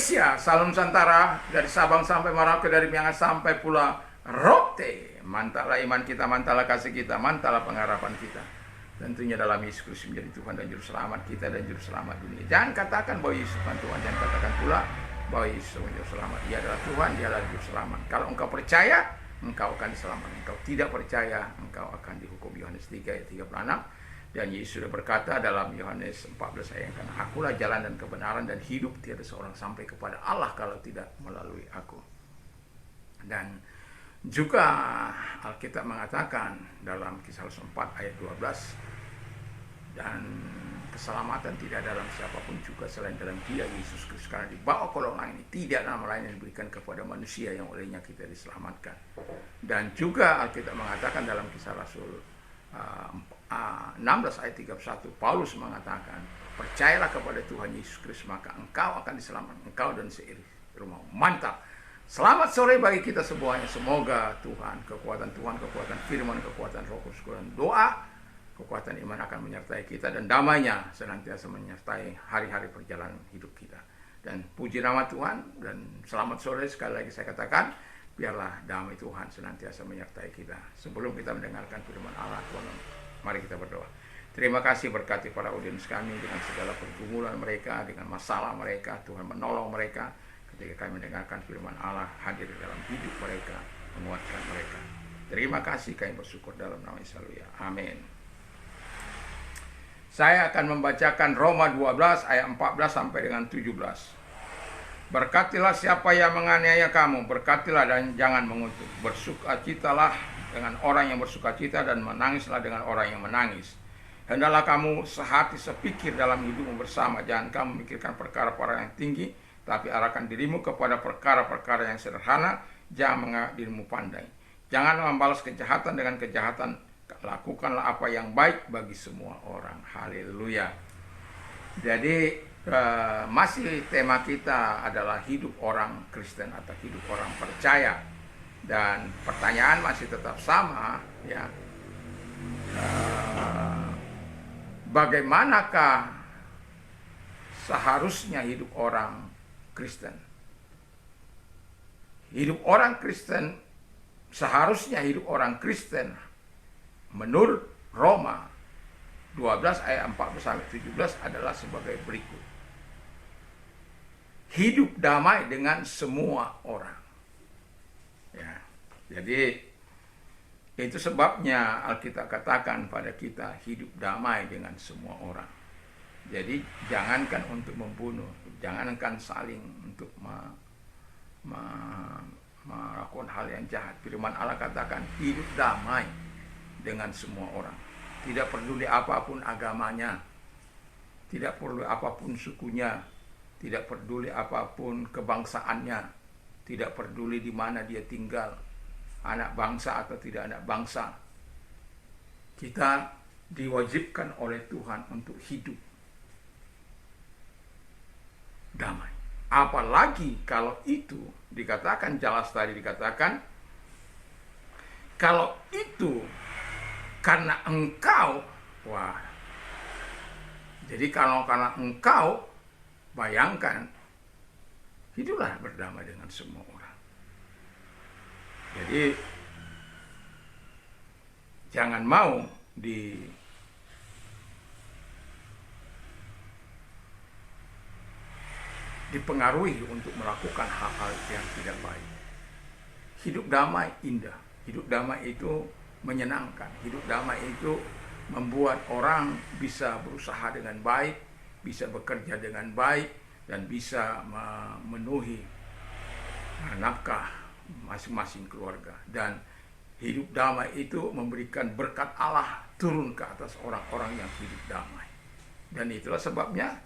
Indonesia, Salam Nusantara, dari Sabang sampai Merauke, dari Miangas sampai Pulau Rote. Mantaplah iman kita, mantaplah kasih kita, mantaplah pengharapan kita. Tentunya dalam Yesus Kristus menjadi Tuhan dan Juru Selamat kita dan Juru Selamat dunia. Jangan katakan bahwa Yesus bukan Tuhan, jangan katakan pula bahwa Yesus adalah Juru Selamat. Dia adalah Tuhan, dia adalah Juru Selamat. Kalau engkau percaya, engkau akan diselamatkan. Engkau tidak percaya, engkau akan dihukum. Yohanes 3 ayat 36. Dan Yesus sudah berkata dalam Yohanes 14 ayat yang akulah jalan dan kebenaran dan hidup, tiada seorang sampai kepada Allah kalau tidak melalui aku. Dan juga Alkitab mengatakan dalam Kisah Rasul 4 ayat 12, dan keselamatan tidak dalam siapapun juga selain dalam Dia Yesus Kristus, karena di bawah kolong langit ini tidak nama lain yang diberikan kepada manusia yang olehnya kita diselamatkan. Dan juga Alkitab mengatakan dalam Kisah Rasul 16 ayat 31, Paulus mengatakan, percayalah kepada Tuhan Yesus Kristus maka engkau akan diselamatkan, engkau dan seiri rumahmu. Mantap. Selamat sore bagi kita semuanya. Semoga Tuhan, kekuatan firman, kekuatan Roh Kudus, kekuatan doa, kekuatan iman akan menyertai kita, dan damainya senantiasa menyertai hari-hari perjalanan hidup kita. Dan puji nama Tuhan, dan selamat sore sekali lagi saya katakan, biarlah damai Tuhan senantiasa menyertai kita. Sebelum kita mendengarkan firman Allah, Tuhan, mari kita berdoa. Terima kasih berkati para audiens kami dengan segala pergumulan mereka, dengan masalah mereka. Tuhan menolong mereka ketika kami mendengarkan firman Allah, hadir dalam hidup mereka, menguatkan mereka. Terima kasih, kami bersyukur dalam nama Yesus. Amin. Saya akan membacakan Roma 12 ayat 14 sampai dengan 17. Berkatilah siapa yang menganiaya kamu, berkatilah dan jangan mengutuk. Bersukacitalah dengan orang yang bersukacita dan menangislah dengan orang yang menangis. Hendaklah kamu sehati sepikir dalam hidupmu bersama. Jangan kamu memikirkan perkara-perkara yang tinggi, tapi arahkan dirimu kepada perkara-perkara yang sederhana. Jangan menganggap dirimu pandai. Jangan membalas kejahatan dengan kejahatan. Lakukanlah apa yang baik bagi semua orang. Haleluya. Jadi masih tema kita adalah hidup orang Kristen atau hidup orang percaya, dan pertanyaan masih tetap sama, ya. Bagaimanakah seharusnya hidup orang Kristen? Seharusnya hidup orang Kristen menurut Roma 12 ayat 14-17 adalah sebagai berikut. Hidup damai dengan semua orang. Ya, jadi itu sebabnya Alkitab katakan pada kita hidup damai dengan semua orang. Jadi jangankan untuk membunuh, jangankan saling untuk melakukan hal yang jahat. Firman Allah katakan hidup damai dengan semua orang. Tidak peduli apapun agamanya, tidak peduli apapun sukunya, tidak peduli apapun kebangsaannya, tidak peduli di mana dia tinggal, anak bangsa atau tidak anak bangsa. Kita diwajibkan oleh Tuhan untuk hidup damai. Apalagi kalau itu dikatakan jelas tadi, dikatakan kalau itu karena engkau, wah. Jadi kalau karena engkau, bayangkan, hiduplah berdamai dengan semua orang. Jadi jangan mau dipengaruhi untuk melakukan hal-hal yang tidak baik. Hidup damai indah. Hidup damai itu menyenangkan. Hidup damai itu membuat orang bisa berusaha dengan baik, bisa bekerja dengan baik, dan bisa memenuhi nafkah masing-masing keluarga. Dan hidup damai itu memberikan berkat Allah turun ke atas orang-orang yang hidup damai. Dan itulah sebabnya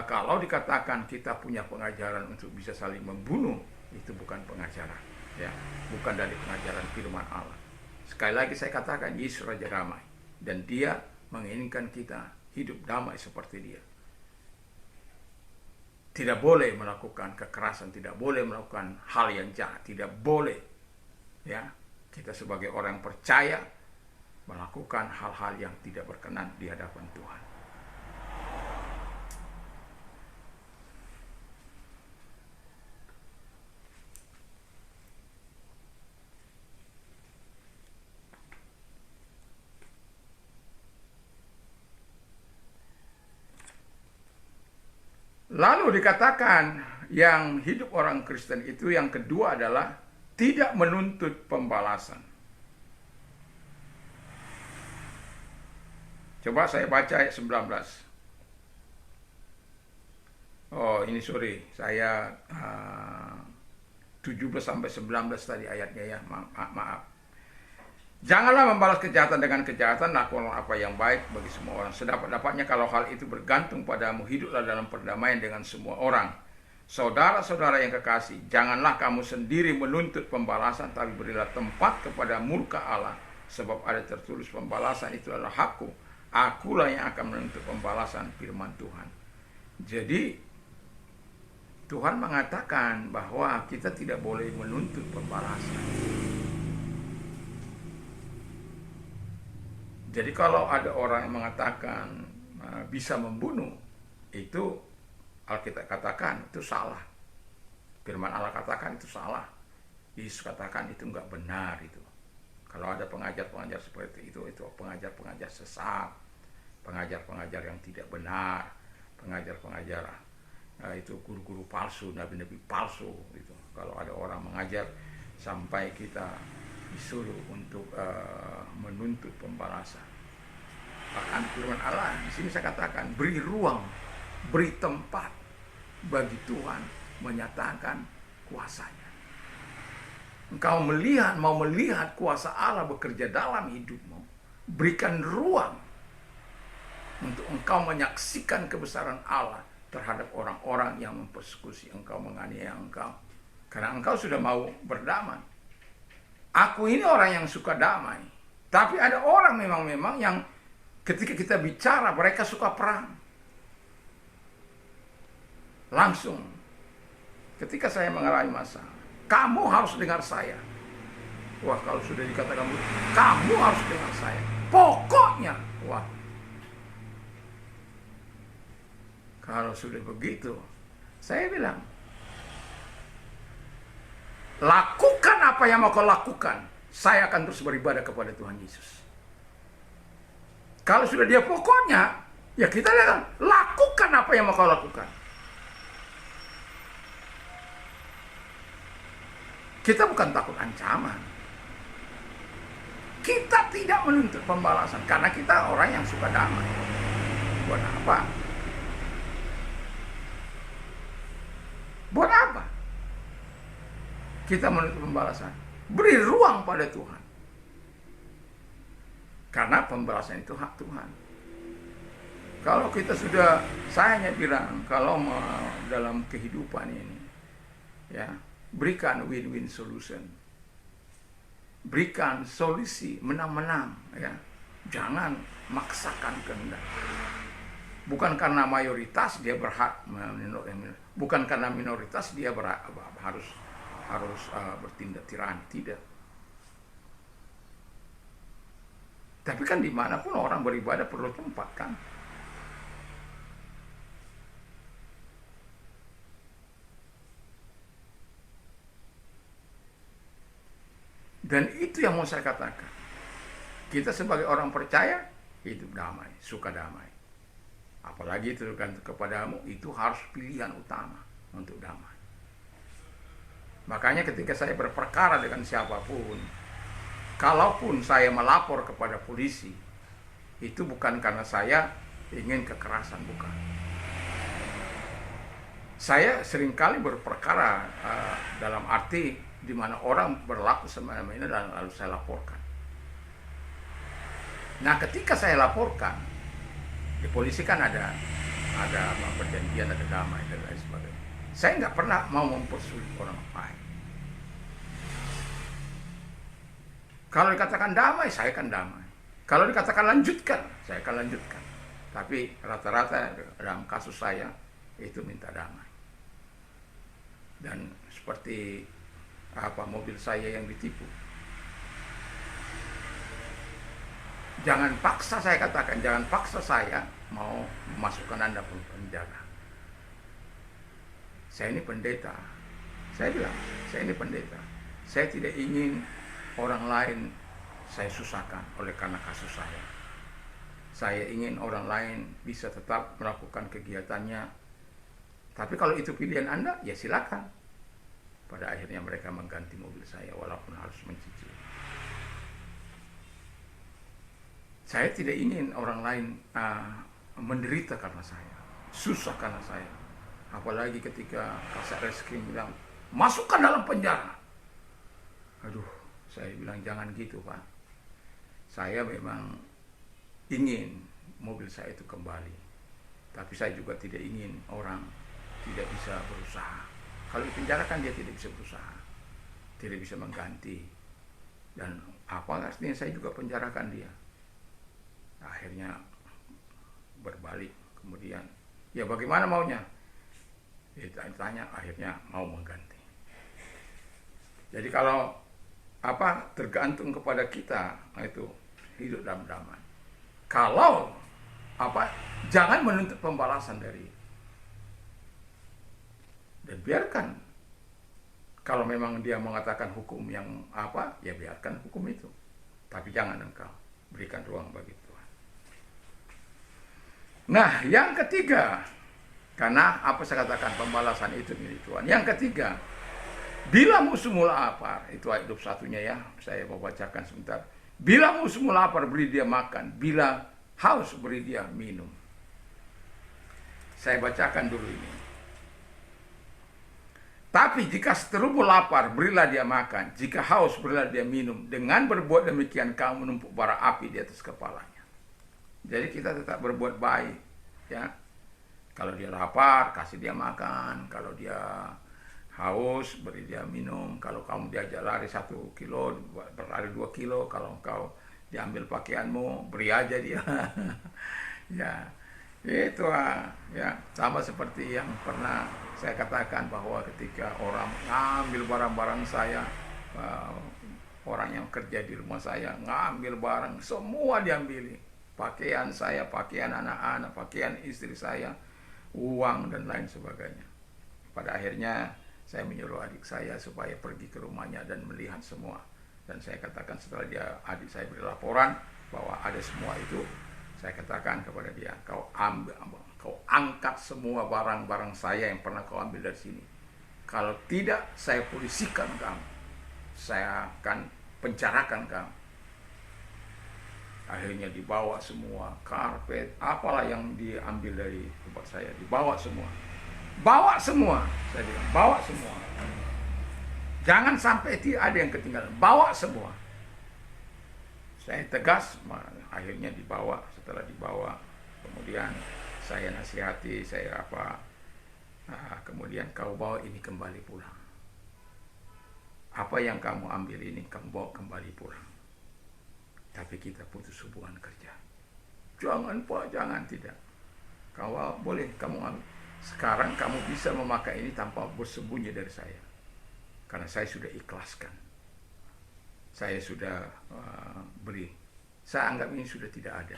kalau dikatakan kita punya pengajaran untuk bisa saling membunuh, itu bukan pengajaran, ya, bukan dari pengajaran firman Allah. Sekali lagi saya katakan, Yesus Raja Damai, dan Dia menginginkan kita hidup damai seperti Dia. Tidak boleh melakukan kekerasan, tidak boleh melakukan hal yang jahat, tidak boleh, ya, kita sebagai orang percaya melakukan hal-hal yang tidak berkenan di hadapan Tuhan. Lalu dikatakan yang hidup orang Kristen itu yang kedua adalah tidak menuntut pembalasan. Coba saya baca ayat 19. Oh, ini sorry, saya 17 sampai 19 tadi ayatnya ya. Maaf. Janganlah membalas kejahatan dengan kejahatan, lakukanlah apa yang baik bagi semua orang. Sedapat-dapatnya kalau hal itu bergantung padamu, hiduplah dalam perdamaian dengan semua orang. Saudara-saudara yang kekasih, janganlah kamu sendiri menuntut pembalasan, tapi berilah tempat kepada murka Allah. Sebab ada tertulis, pembalasan itu adalah hakku. Akulah yang akan menuntut pembalasan, firman Tuhan. Jadi Tuhan mengatakan bahwa kita tidak boleh menuntut pembalasan. Jadi kalau ada orang yang mengatakan bisa membunuh, itu Alkitab katakan itu salah. Firman Allah katakan itu salah. Yesus katakan itu enggak benar itu. Kalau ada pengajar-pengajar seperti itu pengajar-pengajar sesat, pengajar-pengajar yang tidak benar, pengajar-pengajar itu guru-guru palsu, nabi-nabi palsu itu. Kalau ada orang mengajar sampai kita disuruh untuk menuntut pembalasan. Bahkan firman Allah di sini saya katakan, beri ruang, beri tempat bagi Tuhan menyatakan kuasanya. Engkau mau melihat kuasa Allah bekerja dalam hidupmu, berikan ruang untuk engkau menyaksikan kebesaran Allah terhadap orang-orang yang mempersekusi engkau, menganiaya engkau. Karena engkau sudah mau berdamai. Aku ini orang yang suka damai. Tapi ada orang memang yang ketika kita bicara mereka suka perang. Langsung ketika saya mengalami masalah, kamu harus dengar saya. Wah, kalau sudah dikatakan kamu harus dengar saya. Pokoknya, wah. Kalau sudah begitu, saya bilang, lakukan apa yang mau kau lakukan. Saya akan terus beribadah kepada Tuhan Yesus. Kalau sudah dia pokoknya, ya kita lihat, lakukan apa yang mau kau lakukan. Kita bukan takut ancaman. Kita tidak menuntut pembalasan karena kita orang yang suka damai. Buat apa? Buat apa kita menuntut pembalasan? Beri ruang pada Tuhan. Karena pembalasan itu hak Tuhan. Kalau kita sudah, saya hanya bilang, kalau dalam kehidupan ini, ya, berikan win-win solution. Berikan solusi menang-menang, ya. Jangan maksakan kehendak. Bukan karena mayoritas dia berhak, bukan karena minoritas dia harus bertindak tirani, tidak. Tapi kan dimanapun orang beribadah perlu tempat kan. Dan itu yang mau saya katakan. Kita sebagai orang percaya hidup damai, suka damai. Apalagi itu kan kepadamu, itu harus pilihan utama untuk damai. Makanya ketika saya berperkara dengan siapapun, kalaupun saya melapor kepada polisi, itu bukan karena saya ingin kekerasan, bukan. Saya seringkali berperkara dalam arti di mana orang berlaku semena-mena dan lalu saya laporkan. Nah, ketika saya laporkan, di polisi kan ada perjanjian, ada damai dan lain sebagainya. Saya nggak pernah mau mempersulit orang lain. Kalau dikatakan damai, saya akan damai. Kalau dikatakan lanjutkan, saya akan lanjutkan. Tapi rata-rata dalam kasus saya itu minta damai. Dan seperti mobil saya yang ditipu. Jangan paksa, saya katakan, jangan paksa saya mau memasukkan Anda ke penjara. Saya ini pendeta. Saya bilang, saya ini pendeta. Saya tidak ingin orang lain saya susahkan oleh karena kasus saya. Saya ingin orang lain bisa tetap melakukan kegiatannya Tapi kalau itu pilihan Anda, ya silakan. Pada akhirnya mereka mengganti mobil saya walaupun harus mencicil. Saya tidak ingin orang lain menderita karena saya, susah karena saya. Apalagi ketika Kasat Reskrim bilang, masukkan dalam penjara. Aduh, saya bilang jangan gitu Pak. Saya memang ingin mobil saya itu kembali. Tapi saya juga tidak ingin orang tidak bisa berusaha. Kalau dipenjarakan dia tidak bisa berusaha, tidak bisa mengganti. Dan apa artinya saya juga penjarakan dia. Akhirnya berbalik, kemudian ya bagaimana maunya? Ditanya, akhirnya mau mengganti. Jadi kalau tergantung kepada kita, itu hidup dalam damai. Kalau jangan menuntut pembalasan dari, dan biarkan. Kalau memang dia mengatakan hukum yang ya biarkan hukum itu. Tapi jangan engkau berikan ruang bagi Tuhan. Nah, yang ketiga, karena saya katakan pembalasan itu milik Tuhan. Yang ketiga, bila musuhmu lapar, itu ayat 21-nya ya, saya mau bacakan sebentar. Bila musuhmu lapar, beri dia makan. Bila haus, beri dia minum. Saya bacakan dulu ini. Tapi jika seterumu lapar, berilah dia makan. Jika haus, berilah dia minum. Dengan berbuat demikian, kamu menumpuk bara api di atas kepalanya. Jadi kita tetap berbuat baik, ya. Kalau dia lapar, kasih dia makan. Kalau dia haus, beri dia minum. Kalau kamu diajak lari 1 kilo, berlari 2 kilo. Kalau engkau diambil pakaianmu, beri aja dia. Ya, itu ya sama seperti yang pernah saya katakan bahwa ketika orang ngambil barang-barang saya, orang yang kerja di rumah saya ngambil barang, semua diambil. Pakaian saya, pakaian anak-anak, pakaian istri saya, uang dan lain sebagainya. Pada akhirnya saya menyuruh adik saya supaya pergi ke rumahnya dan melihat semua. Dan saya katakan setelah adik saya beri laporan bahwa ada semua itu, saya katakan kepada dia, kau angkat semua barang-barang saya yang pernah kau ambil dari sini. Kalau tidak, saya polisikan kamu. Saya akan penjarakan kamu. Akhirnya dibawa semua, karpet, apalah yang diambil dari tempat saya, dibawa semua. Bawa semua, saya bilang, bawa semua. Jangan sampai tidak ada yang ketinggalan, bawa semua. Saya tegas, akhirnya dibawa. Setelah dibawa, kemudian saya nasihati, kemudian kau bawa ini kembali pulang. Apa yang kamu ambil ini, kamu bawa kembali pulang. Tapi kita putus hubungan kerja. Jangan Pak, jangan, tidak. Kau boleh, kamu ambil. Sekarang kamu bisa memakai ini tanpa bersembunyi dari saya. Karena saya sudah ikhlaskan. Saya sudah beri. Saya anggap ini sudah tidak ada.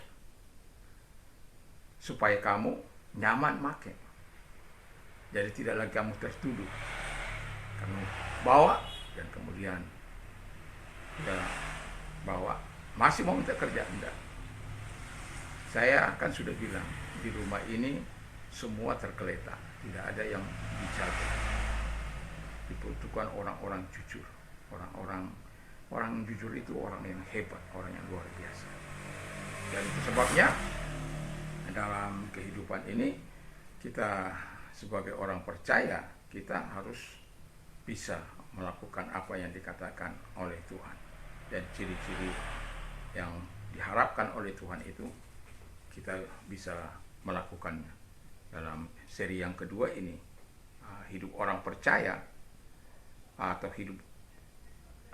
Supaya kamu nyaman pakai. Jadi tidak lagi kamu tertuduh. Kamu bawa dan kemudian bawa. Masih mau minta kerja? Enggak. Saya kan sudah bilang, di rumah ini semua tergeletak. Tidak ada yang dijaga. Dibutuhkan orang-orang jujur. Orang jujur itu orang yang hebat, orang yang luar biasa. Dan itu sebabnya dalam kehidupan ini kita sebagai orang percaya, kita harus bisa melakukan apa yang dikatakan oleh Tuhan. Dan ciri-ciri yang diharapkan oleh Tuhan itu kita bisa melakukannya. Dalam seri yang kedua ini, hidup orang percaya atau hidup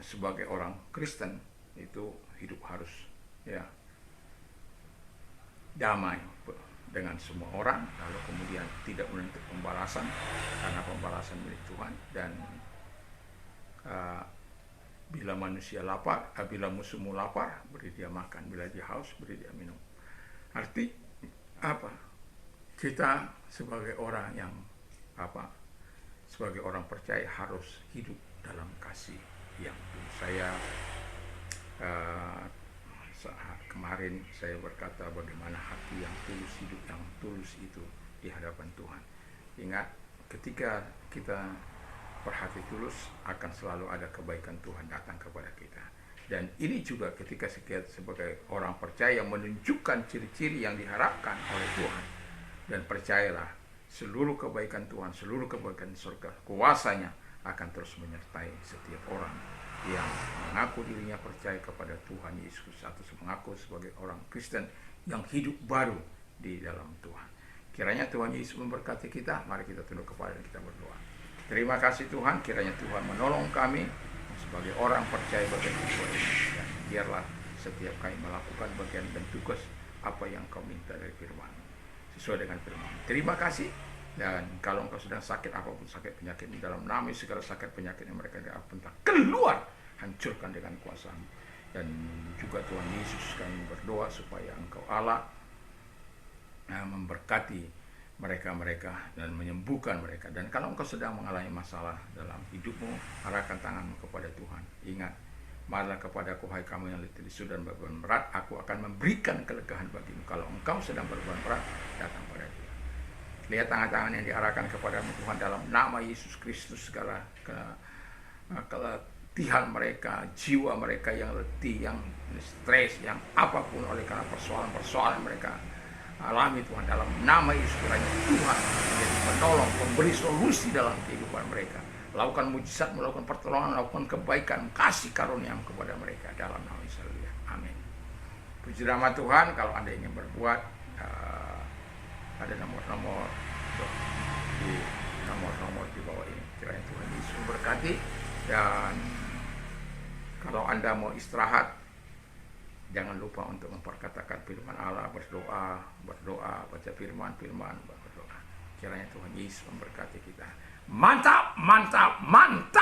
sebagai orang Kristen, itu hidup harus damai dengan semua orang, lalu kemudian tidak menuntut pembalasan karena pembalasan milik Tuhan. Dan bila manusia lapar, bila musuhmu lapar, beri dia makan. Bila dia haus, beri dia minum. Arti apa? Kita sebagai orang yang sebagai orang percaya harus hidup dalam kasih yang tulus. Saya kemarin saya berkata bagaimana hati yang tulus, hidup yang tulus itu di hadapan Tuhan. Ingat, ketika kita berhati tulus, akan selalu ada kebaikan Tuhan datang kepada kita. Dan ini juga ketika kita sebagai orang percaya menunjukkan ciri-ciri yang diharapkan oleh Tuhan. Dan percayalah, seluruh kebaikan Tuhan, seluruh kebaikan surga, kuasanya akan terus menyertai setiap orang yang mengaku dirinya percaya kepada Tuhan Yesus atau mengaku sebagai orang Kristen yang hidup baru di dalam Tuhan. Kiranya Tuhan Yesus memberkati kita. Mari kita tunduk kepala dan kita berdoa. Terima kasih Tuhan, kiranya Tuhan menolong kami sebagai orang percaya bagian Tuhan ini. Dan biarlah setiap kami melakukan bagian dan tugas apa yang Kau minta dari firman, sesuai dengan firman. Terima kasih. Dan kalau engkau sedang sakit, apapun sakit penyakit, di dalam nama segala sakit penyakit yang mereka dapat keluar, hancurkan dengan kuasa-Mu. Dan juga Tuhan Yesus, kami berdoa supaya Engkau Allah memberkati mereka-mereka dan menyembuhkan mereka. Dan kalau engkau sedang mengalami masalah dalam hidupmu, arahkan tanganmu kepada Tuhan. Ingat, marilah kepadaku hai kamu yang letih lesu dan beban berat, aku akan memberikan kelegaan bagimu. Kalau engkau sedang beban berat, datang pada Dia. Lihat tangan-tangan yang diarahkan kepadamu Tuhan, dalam nama Yesus Kristus. Segala keletihan mereka, jiwa mereka yang letih, yang stres, yang apapun oleh karena persoalan-persoalan mereka alami Tuhan, dalam nama Yesus, kiranya Tuhan menjadi penolong, memberi solusi dalam kehidupan mereka. Lakukan mujizat, melakukan pertolongan, melakukan kebaikan, kasih karunia kepada mereka dalam nama Yesus. Amin. Puji nama Tuhan. Kalau Anda ingin berbuat, ada nomor-nomor di bawah ini. Kiranya Tuhan Yesus memberkati. Dan kalau Anda mau istirahat, jangan lupa untuk memperkatakan firman Allah, berdoa, baca firman, berdoa. Kiranya Tuhan Yesus memberkati kita. Mantap, mantap, mantap.